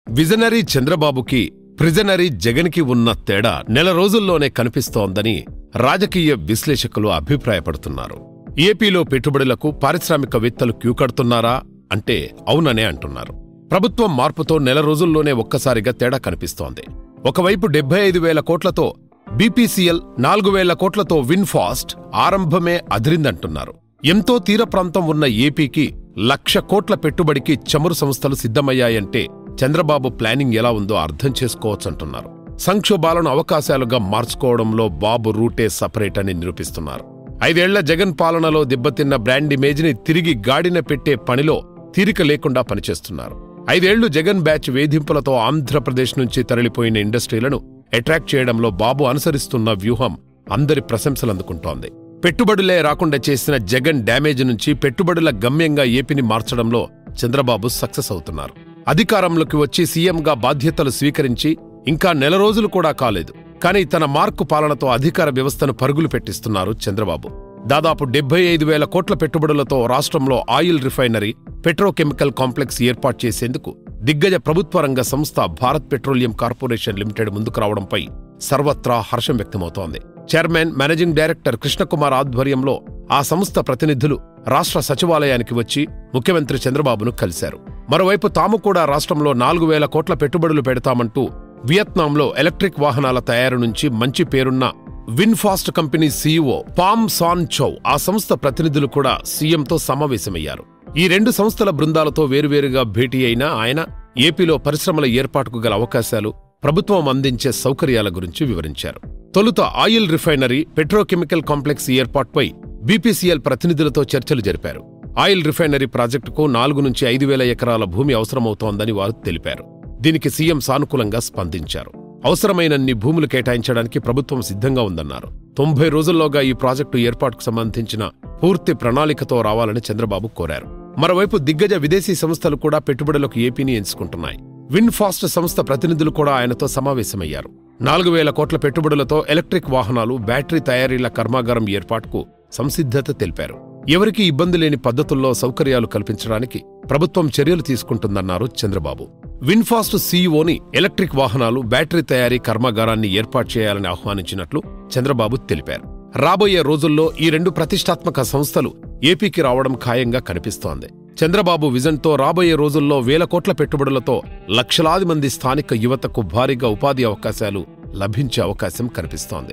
Visionary చంద్రబాబుకి ప్రిజనరీ జగన్కి ఉన్న తేడా నెల రోజుల్లోనే కనిపిస్తోందని రాజకీయ విశ్లేషకులు అభిప్రాయపడుతున్నారు. ఏపీలో పెట్టుబడులకు పారిశ్రామికవేత్తలు క్యూ కడుతున్నారా అంటే అవుననే అంటున్నారు. ప్రభుత్వం మార్పుతో నెల రోజుల్లోనే ఒక్కసారిగా తేడా కనిపిస్తోంది. ఒకవైపు 75,000 కోట్లతో బీపీసీఎల్, 4,000 కోట్లతో విన్ఫాస్ట్ ఆరంభమే అదిరిందంటున్నారు. ఎంతో తీర ప్రాంతం ఉన్న ఏపీకి 1,00,000 కోట్ల పెట్టుబడికి చమురు సంస్థలు సిద్ధమయ్యాయంటే చంద్రబాబు ప్లానింగ్ ఎలా ఉందో అర్థం చేసుకోవచ్చంటున్నారు. సంక్షోభాలను అవకాశాలుగా మార్చుకోవడంలో బాబు రూటే సపరేట్ అని నిరూపిస్తున్నారు. 5 ఏళ్ల జగన్ పాలనలో దెబ్బతిన్న బ్రాండ్ ఇమేజ్ని తిరిగి గాడిన పెట్టే పనిలో తీరిక లేకుండా పనిచేస్తున్నారు. 5 ఏళ్లు జగన్ బ్యాచ్ వేధింపులతో ఆంధ్రప్రదేశ్ నుంచి తరలిపోయిన ఇండస్ట్రీలను అట్రాక్ట్ చేయడంలో బాబు అనుసరిస్తున్న వ్యూహం అందరి ప్రశంసలందుకుంటోంది. పెట్టుబడులే రాకుండా చేసిన జగన్ డ్యామేజ్ నుంచి పెట్టుబడుల గమ్యంగా ఏపీని మార్చడంలో చంద్రబాబు సక్సెస్ అవుతున్నారు. అధికారంలోకి వచ్చి సీఎంగా బాధ్యతలు స్వీకరించి ఇంకా నెల రోజులు కూడా కాలేదు. కానీ తన మార్కు పాలనతో అధికార వ్యవస్థను పరుగులు పెట్టిస్తున్నారు చంద్రబాబు. దాదాపు 75,000 కోట్ల పెట్టుబడులతో రాష్ట్రంలో ఆయిల్ రిఫైనరీ, పెట్రోకెమికల్ కాంప్లెక్స్ ఏర్పాటు చేసేందుకు దిగ్గజ ప్రభుత్వ రంగ సంస్థ భారత్ పెట్రోలియం కార్పొరేషన్ లిమిటెడ్ ముందుకు రావడంపై సర్వత్రా హర్షం వ్యక్తమవుతోంది. చైర్మన్, మేనేజింగ్ డైరెక్టర్ కృష్ణకుమార్ ఆధ్వర్యంలో ఆ సంస్థ ప్రతినిధులు రాష్ట్ర సచివాలయానికి వచ్చి ముఖ్యమంత్రి చంద్రబాబును కలిశారు. మరోవైపు తాము కూడా రాష్ట్రంలో 4,000 కోట్ల పెట్టుబడులు పెడతామంటూ వియత్నాంలో ఎలక్ట్రిక్ వాహనాల తయారు నుంచి మంచి పేరున్న VinFast company CEO Pham Sanh Chau ఆ సంస్థ ప్రతినిధులు కూడా సీఎంతో సమావేశమయ్యారు. ఈ 2 సంస్థల బృందాలతో వేరువేరుగా భేటీ అయిన ఆయన ఏపీలో పరిశ్రమల ఏర్పాటుకు గల అవకాశాలు, ప్రభుత్వం అందించే సౌకర్యాల గురించి వివరించారు. తొలుత ఆయిల్ రిఫైనరీ, పెట్రోకెమికల్ కాంప్లెక్స్ ఏర్పాటుపై బీపీసీఎల్ ప్రతినిధులతో చర్చలు జరిపారు. ఆయిల్ రిఫైనరీ ప్రాజెక్టుకు 4 నుంచి 5,000 ఎకరాల భూమి అవసరమవుతోందని వారు తెలిపారు. దీనికి సీఎం సానుకూలంగా స్పందించారు. అవసరమైనన్ని భూములు కేటాయించడానికి ప్రభుత్వం సిద్ధంగా ఉందన్నారు. 90 రోజుల్లోగా ఈ ప్రాజెక్టు ఏర్పాటుకు సంబంధించిన పూర్తి ప్రణాళికతో రావాలని చంద్రబాబు కోరారు. మరోవైపు దిగ్గజ విదేశీ సంస్థలు కూడా పెట్టుబడులకు ఏపీని ఎంచుకుంటున్నాయి. విన్ఫాస్ట్ సంస్థ ప్రతినిధులు కూడా ఆయనతో సమావేశమయ్యారు. 4,000 కోట్ల పెట్టుబడులతో ఎలక్ట్రిక్ వాహనాలు, బ్యాటరీ తయారీల కర్మాగారం ఏర్పాటుకు సంసిద్ధత తెలిపారు. ఎవరికీ ఇబ్బంది లేని పద్ధతుల్లో సౌకర్యాలు కల్పించడానికి ప్రభుత్వం చర్యలు తీసుకుంటుందన్నారు చంద్రబాబు. విన్ఫాస్ట్ సీఈఓని ఎలక్ట్రిక్ వాహనాలు, బ్యాటరీ తయారీ కర్మాగారాన్ని ఏర్పాటు చేయాలని ఆహ్వానించినట్లు చంద్రబాబు తెలిపారు. రాబోయే రోజుల్లో ఈ 2 ప్రతిష్టాత్మక సంస్థలు ఏపీకి రావడం ఖాయంగా కనిపిస్తోంది. చంద్రబాబు విజన్తో రాబోయే రోజుల్లో 1,000 కోట్ల పెట్టుబడులతో లక్షలాది మంది స్థానిక యువతకు భారీగా ఉపాధి అవకాశాలు లభించే అవకాశం కనిపిస్తోంది.